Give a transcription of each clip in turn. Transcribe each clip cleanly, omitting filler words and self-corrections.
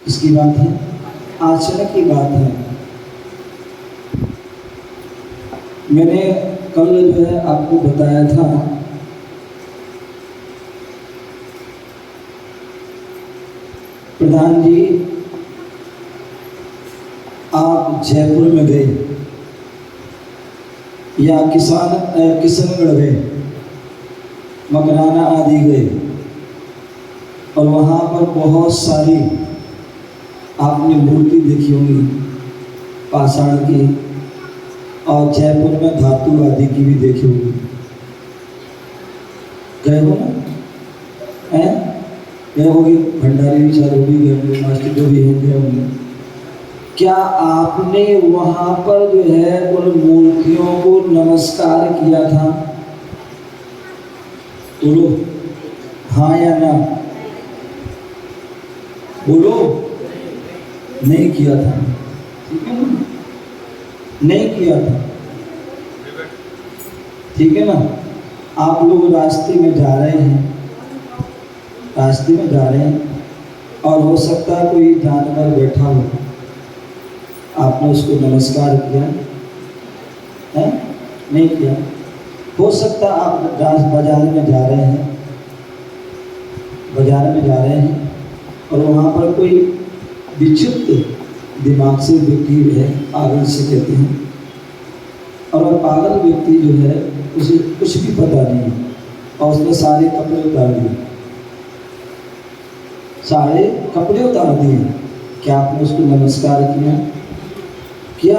इसकी बात है, आचरण की बात है। मैंने कल जो है आपको बताया था प्रधान जी, आप जयपुर में गए या किशनगढ़ गए, मकराना आदि गए और वहाँ पर बहुत सारी आपने मूर्ति देखी होंगी पाषाण की, और जयपुर में धातु आदि की भी देखी होगी। गए हो ना? हैं? गए होगी, भंडारी विचार हो भी गए, मास्टर जो भी हैं गए होंगे। क्या आपने वहाँ पर जो है उन मूर्तियों को नमस्कार किया था? बोलो हाँ या ना, बोलो। नहीं किया था, ठीक है ना? नहीं किया था, ठीक है ना? आप लोग रास्ते में जा रहे हैं, रास्ते में जा रहे हैं और हो सकता है कोई जानवर बैठा हो, आपने उसको नमस्कार किया है? नहीं किया। हो सकता आप बाजार में जा रहे हैं, बाजार में जा रहे हैं और वहाँ पर कोई विचित्र दिमाग से व्यक्ति है, पागल से कहते हैं, और वह पागल व्यक्ति जो है उसे कुछ भी पता नहीं और उसने सारे कपड़े उतार दिए, सारे कपड़े उतार दिए। क्या आपने उसको नमस्कार किया? किया?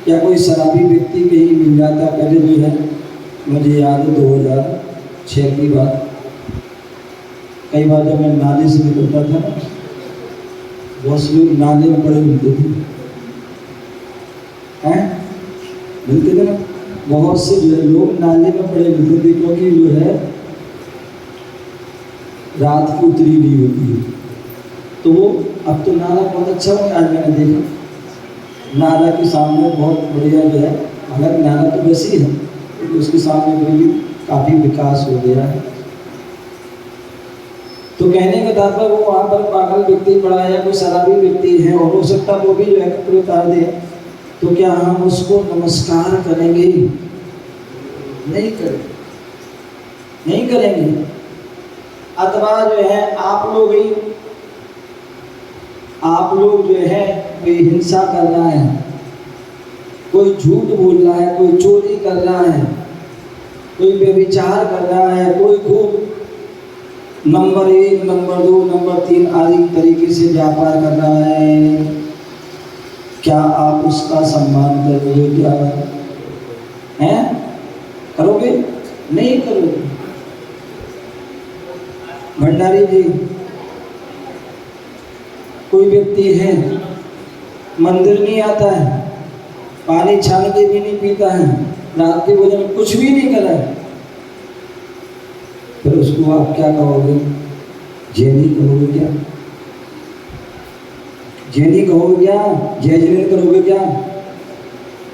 या कोई शराबी व्यक्ति कहीं मिल जाता, पहले जो है मुझे याद है 2006 की बात, कई बार जब मैं नाले से निकलता था ना, बहुत से लोग नाले में पड़े मिलते थे, हैं? मिलते थे ना, बहुत से जो है लोग नाले में पड़े मिलते थे, क्योंकि जो है रात की उतरी नहीं होती है। तो वो अब तो नाला बहुत अच्छा हो गया, आज मैंने देखा नाला के सामने बहुत बढ़िया जो है, हालांकि नाला तो वैसी है लेकिन उसके सामने भी काफ़ी विकास हो गया है। तो कहने का तात्पर्य वो वहाँ पर पागल व्यक्ति पड़ा है या कोई शराबी व्यक्ति है और हो सकता वो भी जो है कपड़े उतार दे, तो क्या हम उसको नमस्कार करेंगे? नहीं करेंगे, नहीं करेंगे। अथवा जो है आप लोग जो है कोई हिंसा कर रहा है, कोई झूठ बोल रहा है, कोई चोरी कर रहा है, कोई व्यभिचार कर रहा है, कोई खूब नंबर 1, नंबर 2, नंबर 3 आदि तरीके से व्यापार कर रहा है, क्या आप उसका सम्मान करोगे? क्या हैं? करोगे? नहीं करोगे। भंडारी जी, कोई व्यक्ति है मंदिर नहीं आता है, पानी छान के भी नहीं पीता है, रात के भोजन में कुछ भी नहीं करा है, फिर उसको आप क्या कहोगे? जैनी कहोगे क्या? जैनी कहोगे क्या? जय जैन करोगे क्या?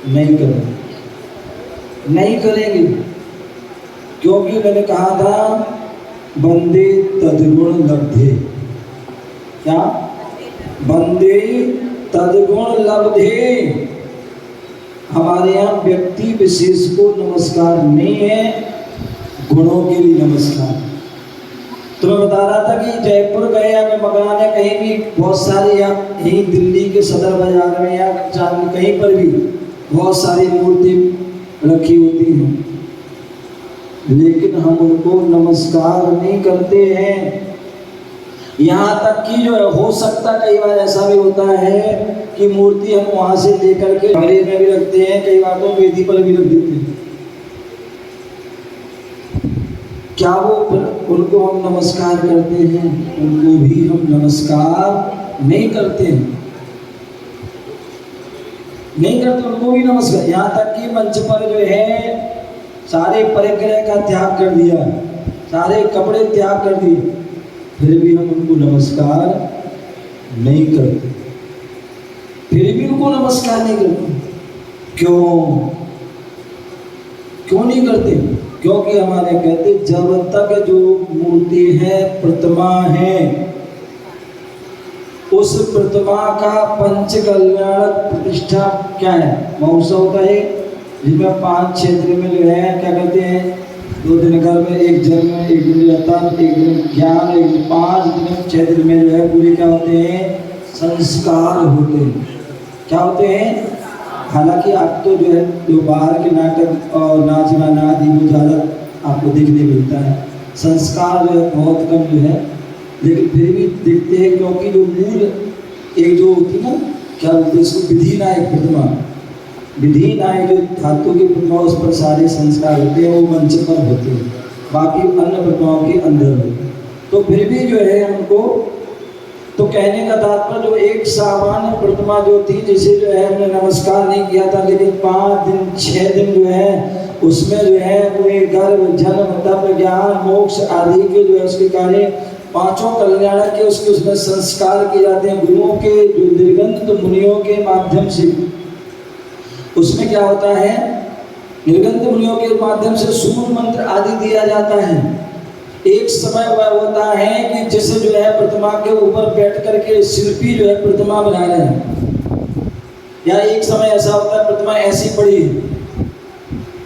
नहीं करोगे, नहीं करेंगे, क्योंकि मैंने कहा था बंदे तद्गुण लब्धे। क्या? बंदे तद्गुण लब्धे। हमारे यहाँ व्यक्ति विशेष को नमस्कार नहीं है, गुणों के लिए नमस्कार। तो मैं बता रहा था कि जयपुर गए या मैं मकराना कहीं भी बहुत सारे, या यहीं दिल्ली के सदर बाजार में या कहीं पर भी बहुत सारी मूर्ति रखी होती हैं, लेकिन हम उनको नमस्कार नहीं करते हैं। यहाँ तक कि जो है हो सकता कई बार ऐसा भी होता है कि मूर्ति हम वहाँ से लेकर के कमरे में भी रखते हैं, कई बार तो वेदी पर भी रख देते हैं। क्या वो उनको हम नमस्कार करते हैं? उनको भी हम नमस्कार नहीं करते हैं, नहीं करते उनको भी नमस्कार। यहाँ तक कि मंच पर जो है सारे परिग्रह का त्याग कर दिया, सारे कपड़े त्याग कर दिए, फिर भी हम उनको नमस्कार नहीं करते, फिर भी उनको नमस्कार नहीं करते। क्यों? क्यों नहीं करते? क्योंकि हमारे कहते जब तक जो मूर्ति है, प्रतिमा है, उस उस प्रतिमा का पंच कल्याण प्रतिष्ठा क्या है? महोत्सव होता है जिसमें 5-6 दिन में जो है क्या कहते हैं, 2 दिन कर्म, 1 जन्म, 1 दिन तप, 1 दिन ज्ञान, 1 दिन 5 दिन 6 दिन में जो है पूरे क्या होते हैं, संस्कार होते हैं। क्या होते हैं? हालांकि आप तो जो है जो बाहर के नाटक और नाच गाना आदि वो ज़्यादा आपको देखने मिलता है, संस्कार जो है बहुत कम जो है, लेकिन फिर भी दिखते हैं क्योंकि जो मूल एक जो होती ना क्या बोलते हैं इसको, विधि नायक प्रतिमा, विधि नायक जो धातु की प्रतिमा उस पर सारे संस्कार होते हैं, वो मंच पर होते हैं, बाकी अन्य प्रतिमाओं के अंदर होते हैं। तो फिर भी जो है हमको, तो कहने का तात्पर्य जो एक सामान्य प्रतिमा जो थी जिसे जो है हमने नमस्कार नहीं किया था, लेकिन 5 दिन 6 दिन जो है उसमें जो है पूरे गर्भ जन्म तप ज्ञान मोक्ष आदि के जो है उसके कार्य 5 कल्याण के उसके उसमें संस्कार किए जाते हैं गुरुओं के जो निर्गंत मुनियों के माध्यम से। उसमें क्या होता है, निर्गंत मुनियों के माध्यम से सूर्य मंत्र आदि दिया जाता है। एक समय वह होता है कि जिसे जो है प्रतिमा के ऊपर बैठ करके शिल्पी जो है प्रतिमा बना रहे हैं, या एक समय ऐसा होता है प्रतिमा ऐसी पड़ी है,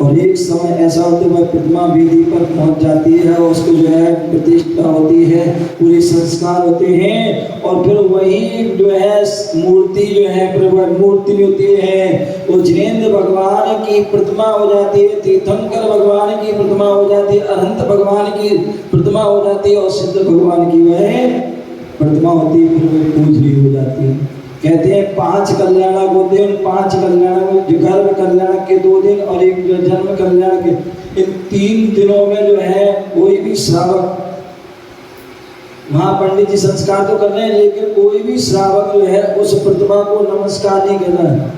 और एक समय ऐसा होता है वह प्रतिमा वेदी पर पहुंच जाती है और उसको जो है प्रतिष्ठा होती है, पूरे संस्कार होते हैं, और फिर वही जो है मूर्ति जो है मूर्ति होती है वो जिनेंद्र भगवान की प्रतिमा हो जाती है, तीर्थंकर भगवान की प्रतिमा हो जाती है, अनंत भगवान की प्रतिमा हो जाती है, और सिद्ध भगवान की वह प्रतिमा होती है, फिर वह पूजनीय हो जाती है। कहते हैं 5 कल्याण होते हैं, उन 5 कल्याण में गर्भ कल्याण के 2 दिन और एक जन्म कल्याण के, इन 3 दिनों में जो है कोई भी श्रावक, वहाँ पंडित जी संस्कार तो कर रहे हैं लेकिन कोई भी श्रावक जो है उस प्रतिमा को नमस्कार नहीं कर रहा है।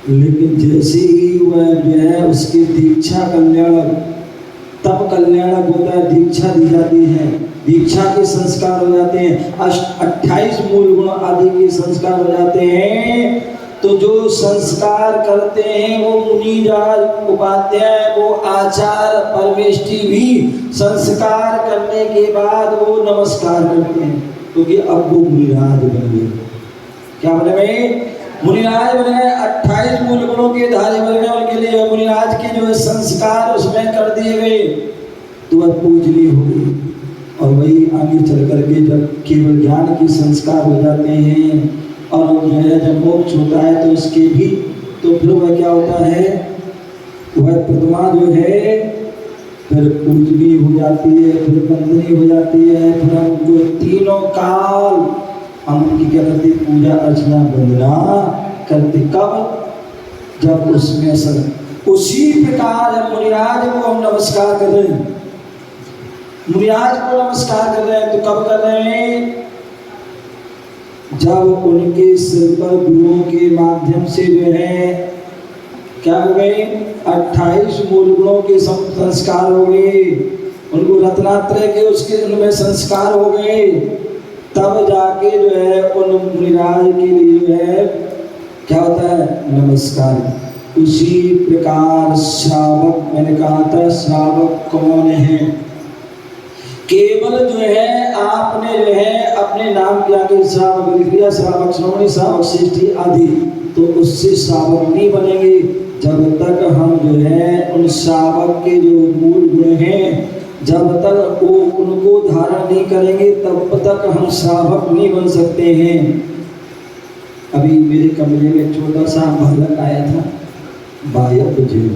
लेकिन जैसे ही वह जो है उसकी दीक्षा कल्याण तब कल्याण होता है, दीक्षा दी जाती है, दीक्षा के संस्कार हो जाते हैं, 28 मूल गुण आदि के संस्कार हो जाते हैं। तो जो संस्कार करते हैं वो मुनिराज उपाध्याय, वो आचार्य परमेष्टि भी संस्कार करने के बाद वो नमस्कार करते हैं, क्योंकि अब वो मुनिराज बन गए। क्या बन गए? मुनिराज बन गए, 28 मूल गुणों के धारी बन गए, उनके लिए मुनिराज के जो है संस्कार उसमें कर दिए गए, तो वह पूजनीय हो गई। और वही आगे चल करके जब केवल ज्ञान के संस्कार हो जाते हैं और जो है जब मोक्ष होता है तो उसके भी, तो फिर वह क्या होता है, वह प्रतिमा जो है फिर पूजनीय हो जाती है, फिर वंदनीय हो जाती है, फिर हमको 3 काल हम उनकी क्या करते, पूजा अर्चना वंदना करते। कब? जब उसमें सब उसी प्रकार मुनिराज को हम नमस्कार कर रहे हैं, मुनिराज को नमस्कार कर रहे हैं, तो कब कर रहे हैं? जब उनके सिर पर गुरुओं के माध्यम से जो है क्या हो गए, 28 मूल गुणों के संस्कार हो गए, उनको रत्नात्रय के उसके उनमें संस्कार हो गए, तब जाके जो है उन मुनिराज के लिए जो है क्या होता है, नमस्कार। उसी प्रकार श्रावक, मैंने कहा था श्रावक कौन है, केवल जो है आपने जो है अपने नाम के आगे श्रावक लिख दिया, श्रावक श्रवणी, श्रावक श्रेष्ठी आदि, तो उससे श्रावक नहीं बनेंगे जब तक हम जो है उन श्रावक के जो मूल गुण हैं जब तक वो उनको धारण नहीं करेंगे तब तक हम श्रावक नहीं बन सकते हैं। अभी मेरे कमरे में एक छोटा सा बालक आया था, बायब जैन,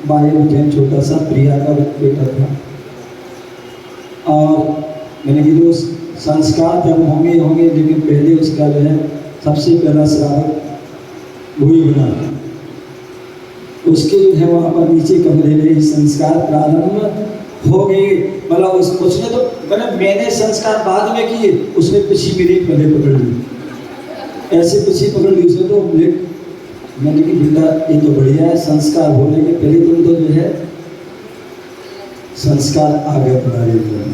बायब जैन छोटा सा प्रिया का बेटा था, और मैंने कि जो संस्कार जब होंगे लेकिन पहले उसका जो है सबसे पहला श्रावक वही बना, उसके जो है वहाँ पर नीचे कमरे में संस्कार प्रारंभ हो गए। मतलब उसने तो मैंने संस्कार बाद में किए, उसने पीछे मेरी पहले पकड़ ली, ऐसे पीछे पकड़ ली उसने, तो मैंने कि बेटा ये तो बढ़िया है, संस्कार होने के पहले तुम तो जो है संस्कार आगे बढ़ा रहे थे।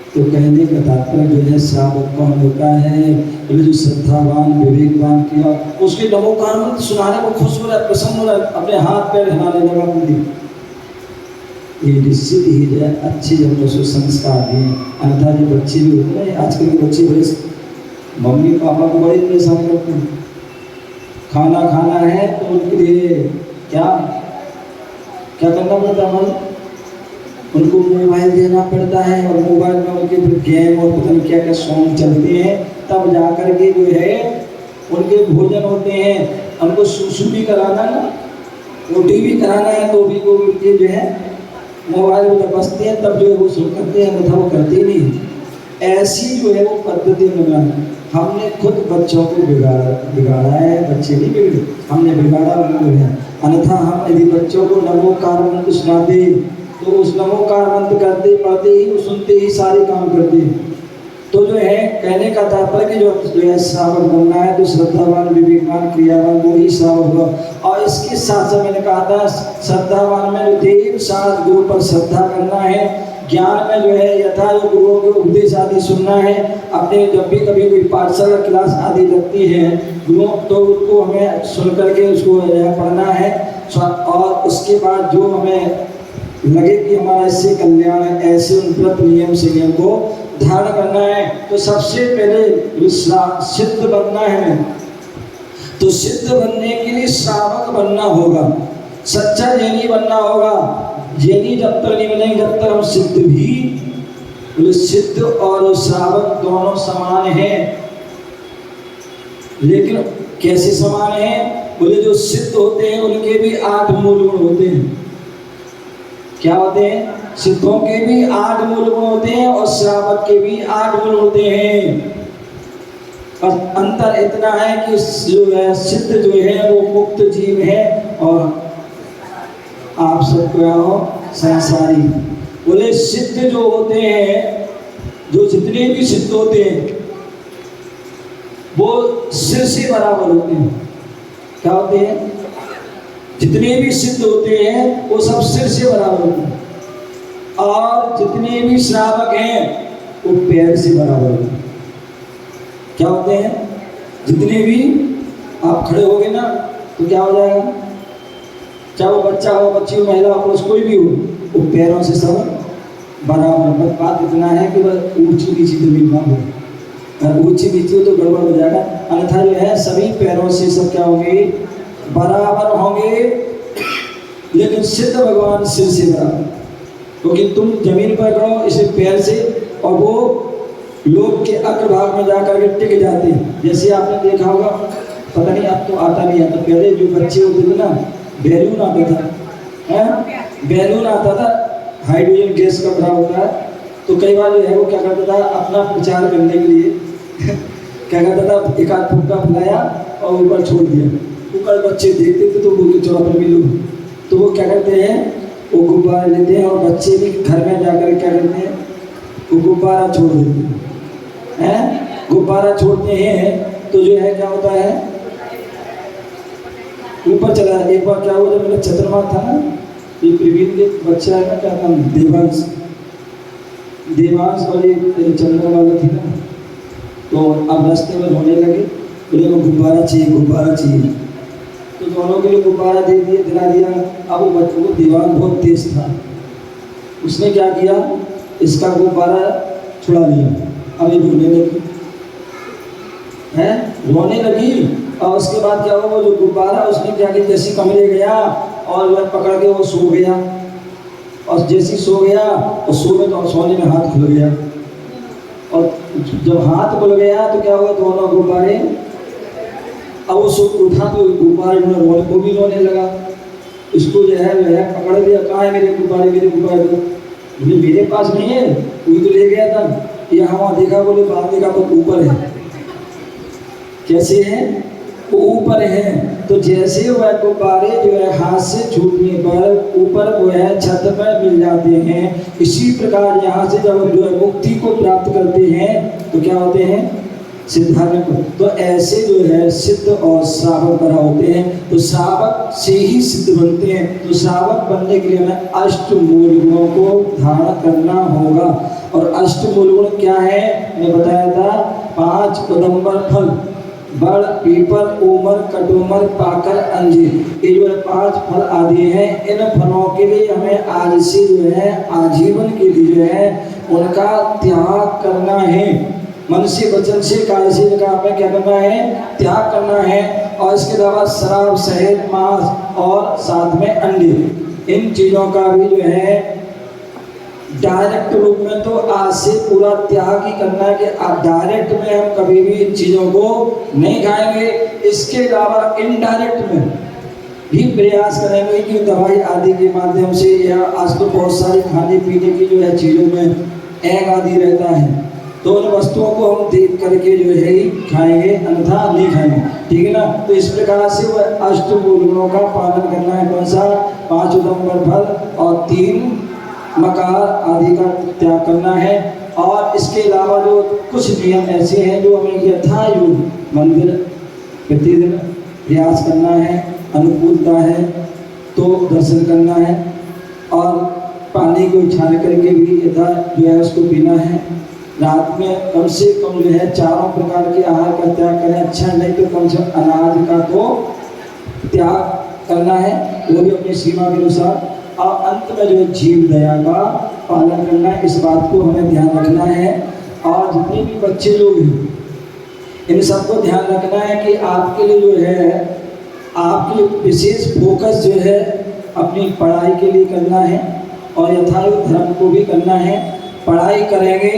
तो कहने का तात्पर्य जो है श्रावक कौन होता है, जो श्रद्धावान विवेकवान किया उसके नमोकार सुनाने को खुश हो रहा है, प्रसन्न हो रहा है, अपने हाथ पैर हिलाने लगा पूरी। ये निश्चित ही जो है अच्छे जब उसको संस्कार दिए। अन्यथा जो बच्चे भी होते हैं आजकल के बच्चे बड़े मम्मी पापा को बड़े परेशान करते हैं। खाना खाना है तो उनके लिए क्या क्या करना पड़ता है, उनको मोबाइल देना पड़ता है और मोबाइल में उनके फिर गेम और पता नहीं क्या क्या सॉन्ग चलते हैं, तब जा कर के जो है उनके भोजन होते हैं। उनको सुसु भी कराना ना, रोटी भी कराना है तो भी वो उनके जो है मोबाइल में जब बसते हैं तब जो है वो सुन करते हैं, अन्यथा वो करते नहीं। ऐसी जो है वो पद्धति में हमने खुद बच्चों को बिगाड़ा है, बच्चे नहीं बिगड़े, हमने बिगाड़ा उनको है। अन्यथा हम यदि बच्चों को नमोकार मंत्र सुनाते तो उस नमोकार मंत्र करते पढ़ते ही वो सुनते ही सारे काम करते। तो जो है कहने का तात्पर्य कि जो है श्रावक बनना है तो श्रद्धावान विवेकवान क्रियावान वो ही श्रावक होगा। और इसके साथ साथ मैंने कहा था श्रद्धावान में जो देव साथ गुरु पर श्रद्धा करना है, ज्ञान में जो है यथा जो गुरुओं के उपदेश आदि सुनना है। अपने जब भी कभी कोई पाठशाला क्लास आदि लगती है गुरुओं तो उसको हमें सुन करके उसको पढ़ना है। और उसके बाद जो हमें लगे कि हमारा इससे कल्याण है ऐसे उन व्रत नियम संयम को धारण करना है। तो सबसे पहले सिद्ध बनना है, तो सिद्ध बनने के लिए श्रावक बनना होगा, सच्चा जैनी बनना होगा। जैनी जब तक नहीं बनेंगे जब तक हम सिद्ध भी, सिद्ध और श्रावक दोनों समान हैं। लेकिन कैसे समान हैं? बोले जो सिद्ध होते हैं उनके भी 8 मूल गुण होते हैं। क्या होते हैं? सिद्धों के भी 8 मूल गुण होते हैं और श्रावक के भी 8 गुण होते हैं। और अंतर इतना है कि जो है सिद्ध जो है वो मुक्त जीव है और आप सब क्या हो संसारी। बोले सिद्ध जो होते हैं, जो जितने भी सिद्ध होते हैं वो सिर से बराबर होते हैं। क्या होते हैं? जितने भी सिद्ध होते हैं वो सब सिर से बराबर होते हैं। और जितने भी श्रावक हैं वो पैर से बराबर होते हैं। क्या होते हैं? जितने भी आप खड़े होगे ना तो क्या हो जाएगा, चाहे वो बच्चा हो, बच्ची हो, महिला हो, पुरुष कोई भी हो, वो पैरों से सब बराबर। बस बात इतना है कि बस ऊंची नीची जमीन ना हो, अगर ऊंची नीची हो तो गड़बड़ हो जाएगा। अन्यथा जो है सभी पैरों से सब क्या होंगे, बराबर होंगे। लेकिन सिद्ध भगवान सिर से बराबर, क्योंकि तुम जमीन पर खड़ो इसे पैर से और वो लोग के अग्रभाग में जाकर के टिक जाते हैं। जैसे आपने देखा होगा, पता नहीं आप तो आता नहीं आता, पहले जो बच्चे होते थे ना बैलून आता था, बैलून आता था, हाइड्रोजन गैस का भरा होता है। तो कई बार जो है वो क्या करता था अपना प्रचार करने के लिए क्या करता था, एक आध फुक्का फैलाया और ऊपर छोड़ दिया। ऊपर बच्चे देखते थे तो बोलते चलो अपन भी लो। तो वो क्या करते हैं, वो गुब्बारे लेते हैं और बच्चे भी घर में जाकर क्या करते हैं, वो गुब्बारा छोड़ देते हैं। गुब्बारा छोड़ते हैं तो जो है क्या होता है, ऊपर चला। एक बार क्या हुआ, जब मेरा चंद्रमा था ना, ये प्रवीण के बच्चा है ना, क्या नाम, देवांश और ये चंद्रमा वाला थी ना, तो अब रास्ते में रोने लगे, बोले वो गुब्बारा चाहिए, गुब्बारा चाहिए। तो दोनों के लिए गुब्बारा दे दिए, दिला दिया। अब वो बच्चे को दीवान बहुत तेज था, उसने क्या किया, इसका गुब्बारा छुड़ा लिया। अब ये रोने लगी है, रोने लगी। और उसके बाद क्या हुआ, वो जो गुब्बारा उसने क्या किया, जैसे कमरे गया और वह पकड़ के वो सो गया। और जैसे सो गया और सोने में हाथ खुल गया। और जब हाथ खुल गया तो क्या हुआ, दोनों गुब्बारे, अब वो उठा तो गुब्बारे रोने, वो भी रोने लगा। इसको जो है पकड़ लिया, कहाँ है मेरे गुब्बारे, मेरे गुब्बारे। बोले मेरे पास नहीं है, कोई तो ले गया था। यहाँ वहाँ देखा, बोले बाहर देखा तो ऊपर है। कैसे है, वो ऊपर है। तो जैसे वह गुब्बारे जो है हाथ से छूटने पर ऊपर वो है छत पर मिल जाते हैं, इसी प्रकार यहाँ से जब जो है मुक्ति को प्राप्त करते हैं तो क्या होते हैं, सिद्धार्थ। तो ऐसे जो है सिद्ध और श्रावक बना होते हैं। तो श्रावक से ही सिद्ध बनते हैं। तो श्रावक बनने के लिए हमें 8 मूल गुणों को धारण करना होगा। और 8 मूल गुण क्या है, मैंने बताया था, 5 उदंबर फल, बड़, पीपल, उमर, कटुमर, पाकर, अंजीर, ये जो है 5 फल आदि हैं। इन फलों के लिए हमें आज से जो है आजीवन के लिए जो है उनका त्याग करना है। मन से, वचन से, काया से इनका हमें क्या करना है? त्याग करना है। और इसके अलावा शराब, शहद, मांस और साथ में अंडे, इन चीज़ों का भी जो है डायरेक्ट रूप में तो आज से पूरा त्याग ही करना है कि डायरेक्ट में हम कभी भी इन चीज़ों को नहीं खाएंगे। इसके अलावा इनडायरेक्ट में भी प्रयास करेंगे कि दवाई आदि के माध्यम से, या आज तो बहुत सारी खाने पीने की जो है चीज़ों में एग आदि रहता है, तो उन वस्तुओं को हम देख करके जो है ही खाएंगे, अन्यथा नहीं खाएंगे। ठीक है ना? तो इस प्रकार से वह अष्टमूल गुणों का पालन करना है। कौन सा? 5 उदंबर फल और 3 मकार आदि का त्याग करना है। और इसके अलावा जो कुछ नियम ऐसे हैं जो हमें यथायोग मंदिर प्रतिदिन प्रयास करना है, अनुकूलता है तो दर्शन करना है, और पानी को छान करके भी यथा जो है उसको पीना है। रात में कम से कम जो है 4 प्रकार के आहार का त्याग करें। अच्छा नहीं तो कम से कम अनाज का तो त्याग करना है, वो भी अपनी सीमा के अनुसार। और अंत में जो है जीव दया का पालन करना है, इस बात को हमें ध्यान रखना है। और जितने भी बच्चे लोग हैं इन सबको ध्यान रखना है कि आपके लिए जो है आपके विशेष फोकस जो है अपनी पढ़ाई के लिए करना है, और यथार्थ धर्म को भी करना है। पढ़ाई करेंगे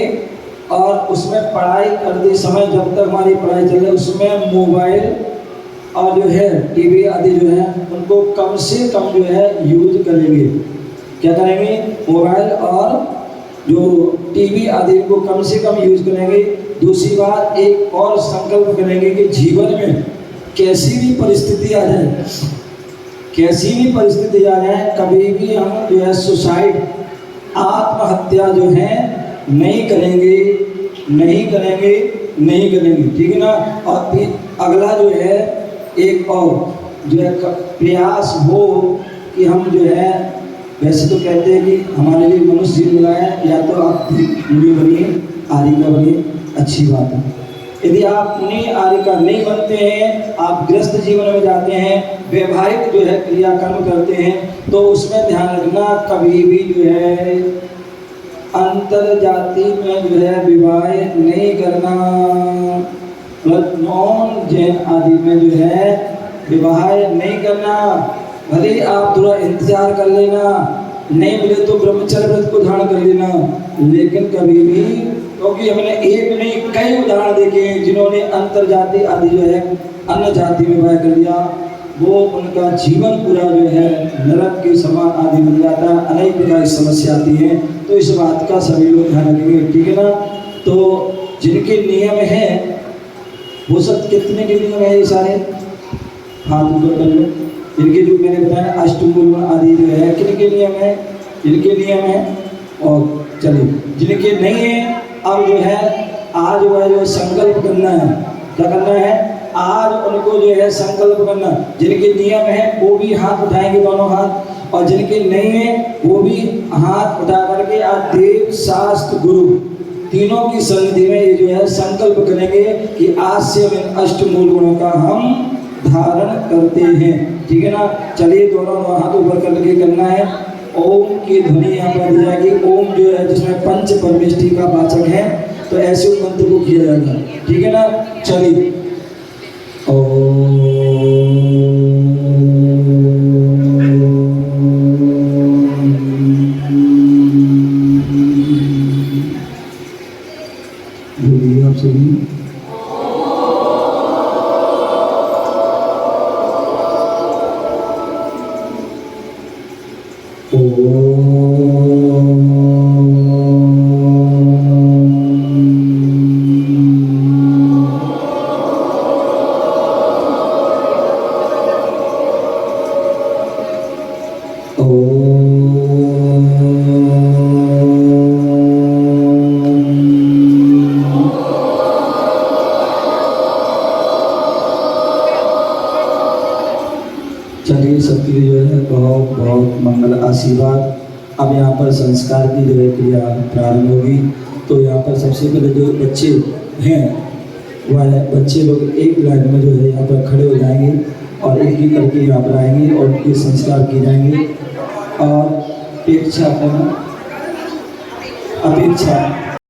और उसमें पढ़ाई करते समय जब तक हमारी पढ़ाई चले उसमें मोबाइल और जो है टीवी आदि जो है उनको कम से कम जो है यूज करेंगे। क्या करेंगे? मोबाइल और जो टीवी आदि को कम से कम यूज करेंगे। दूसरी बात, एक और संकल्प करेंगे कि जीवन में कैसी भी परिस्थिति आ जाए, कैसी भी परिस्थिति आ जाए, कभी भी हम जो है सुसाइड, आत्महत्या जो है नहीं करेंगे, नहीं करेंगे, नहीं करेंगे। ठीक है ना? और फिर अगला जो है एक और जो है प्रयास हो कि हम जो है, वैसे तो कहते हैं कि हमारे लिए मनुष्य जीवन मिला है, या तो आप मुनि बनिए, आर्यिका बनिए, अच्छी बात है। यदि आप मुनि आर्यिका नहीं बनते हैं, आप गृहस्थ जीवन में जाते हैं, वैवाहिक जो है क्रियाकर्म करते हैं, तो उसमें ध्यान रखना कभी भी जो है अंतर जाति में जो है विवाह नहीं करना। नॉन जैन आदि में जो है विवाह नहीं करना। भले आप थोड़ा इंतजार कर लेना, नहीं मिले तो ब्रह्मचर्य व्रत को धारण कर लेना, लेकिन कभी भी, क्योंकि हमने एक नहीं कई उदाहरण देखे हैं जिन्होंने अंतर जाति आदि जो है अन्य जाति में विवाह कर लिया, वो उनका जीवन पूरा जो है नरक के समान आदि बन जाता है, अनेक प्रकार की समस्या आती है। तो इस बात का सभी लोग ध्यान रखेंगे। ठीक है ना? तो जिनके नियम है वो सब कितने के नियम है? ये सारे हाथ ऊपर कर लो। जिनके जो मैंने बताया अष्टमूल आदि जो है किनके नियम है? जिनके नियम है। और चलिए जिनके नहीं है, अब जो है आज वह जो संकल्प करना है। क्या करना है? आज उनको जो है संकल्प करना। जिनके नियम है वो भी हाथ उठाएंगे, दोनों हाथ, और जिनके नहीं है वो भी हाथ उठा करके आज देव, शास्त्र, गुरु तीनों की सन्निधि में ये जो है संकल्प करेंगे कि आज से हम अष्टमूल गुणों का हम धारण करते हैं। ठीक है ना? चलिए दोनों हाथ ऊपर करके करना है। ओम की ध्वनि यहाँ पर दी जाएगी। ओम जो है जिसमें पंच परमेष्टि का वाचक है, तो ऐसे मंत्र को किया जाएगा। ठीक है ना? चलिए बोलिए आप सभी। चलिए सबके लिए जो है बहुत बहुत मंगल आशीर्वाद। अब यहाँ पर संस्कार की जो है क्रिया प्रारंभ होगी। तो यहाँ पर सबसे पहले जो बच्चे हैं वह बच्चे लोग एक लाइन में जो है यहाँ पर खड़े हो जाएंगे और एक ही करके यहाँ पर आएंगे और ये संस्कार किए जाएंगे। और अपेक्षा